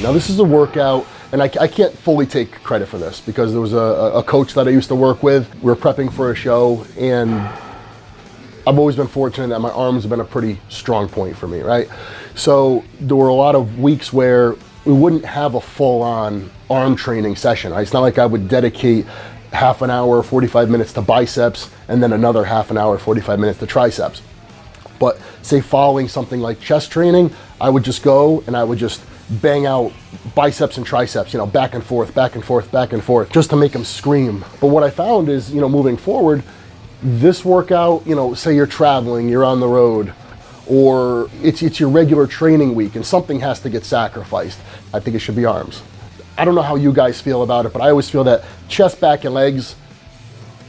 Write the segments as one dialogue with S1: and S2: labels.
S1: Now this is a workout, and I can't fully take credit for this because there was a coach that I used to work with. We were prepping for a show, and I've always been fortunate that my arms have been a pretty strong point for me, right? So there were a lot of weeks where we wouldn't have a full-on arm training session, right? It's not like I would dedicate half an hour, 45 minutes to biceps, and then another half an hour, 45 minutes to triceps. But say following something like chest training, I would just go and I would just bang out biceps and triceps, you know, back and forth, back and forth, back and forth, just to make them scream. But what I found is, you know, moving forward, this workout, you know, say you're traveling, you're on the road, or it's your regular training week and something has to get sacrificed, I think it should be arms. I don't know how you guys feel about it, but I always feel that chest, back, and legs,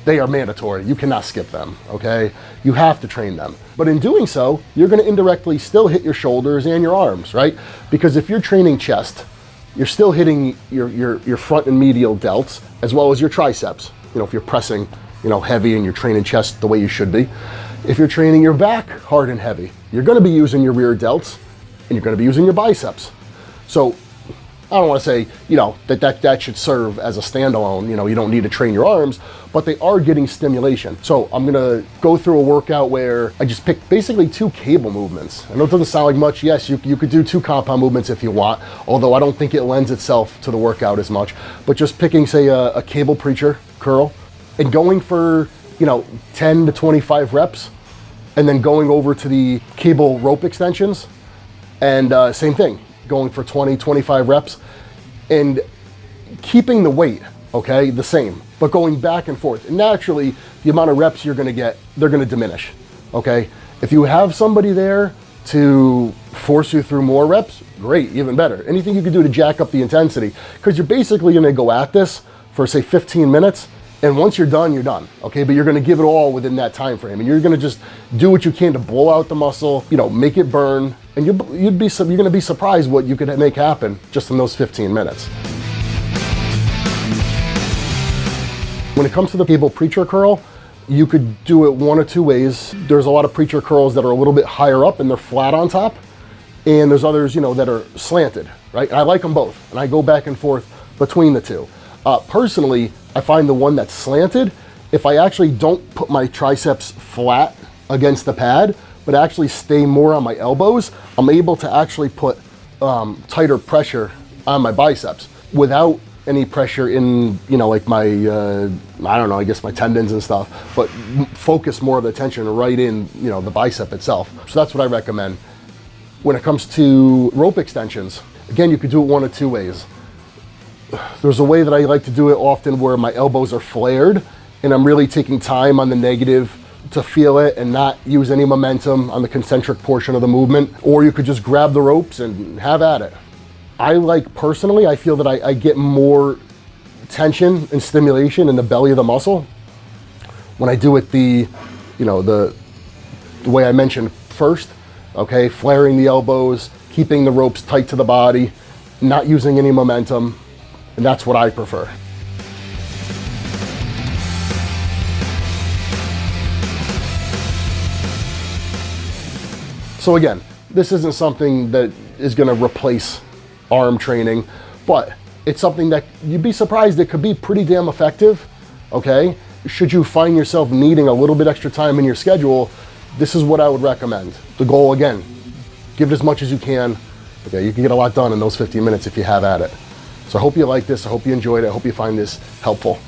S1: they are mandatory. You cannot skip them, okay? You have to train them. But in doing so, you're gonna indirectly still hit your shoulders and your arms, right? Because if you're training chest, you're still hitting your front and medial delts, as well as your triceps. You know, if you're pressing, you know, heavy and you're training chest the way you should be. If you're training your back hard and heavy, you're gonna be using your rear delts and you're gonna be using your biceps. So I don't want to say, you know, that should serve as a standalone, you know, you don't need to train your arms, but they are getting stimulation. So I'm gonna go through a workout where I just pick basically 2 cable movements. I know it doesn't sound like much. Yes, you could do 2 compound movements if you want, although I don't think it lends itself to the workout as much. But just picking, say, a cable preacher curl and going for, you know, 10 to 25 reps, and then going over to the cable rope extensions, and same thing, going for 20, 25 reps, and keeping the weight, okay, the same, but going back and forth. And naturally, the amount of reps you're gonna get, they're gonna diminish, okay? If you have somebody there to force you through more reps, great, even better. Anything you can do to jack up the intensity, because you're basically gonna go at this for, say, 15 minutes, and once you're done, okay? But you're gonna give it all within that time frame, and you're gonna just do what you can to blow out the muscle, you know, make it burn, and you're gonna be surprised what you could make happen just in those 15 minutes. When it comes to the cable preacher curl, you could do it 1 or 2 ways. There's a lot of preacher curls that are a little bit higher up and they're flat on top, and there's others, you know, that are slanted, right? I like them both, and I go back and forth between the two. Personally, I find the one that's slanted, if I actually don't put my triceps flat against the pad, but actually stay more on my elbows, I'm able to actually put tighter pressure on my biceps without any pressure in, you know, like my, I don't know, I guess my tendons and stuff, but focus more of the tension right in, you know, the bicep itself. So that's what I recommend. When it comes to rope extensions, again, you could do it 1 or 2 ways. There's a way that I like to do it often where my elbows are flared and I'm really taking time on the negative to feel it and not use any momentum on the concentric portion of the movement, or you could just grab the ropes and have at it. Personally, I feel that I get more tension and stimulation in the belly of the muscle when I do it the way I mentioned first, okay? Flaring the elbows, keeping the ropes tight to the body, not using any momentum, and that's what I prefer. So again, this isn't something that is gonna replace arm training, but it's something that you'd be surprised it could be pretty damn effective, okay? Should you find yourself needing a little bit extra time in your schedule, this is what I would recommend. The goal, again, give it as much as you can. Okay, you can get a lot done in those 15 minutes if you have at it. So I hope you like this, I hope you enjoyed it, I hope you find this helpful.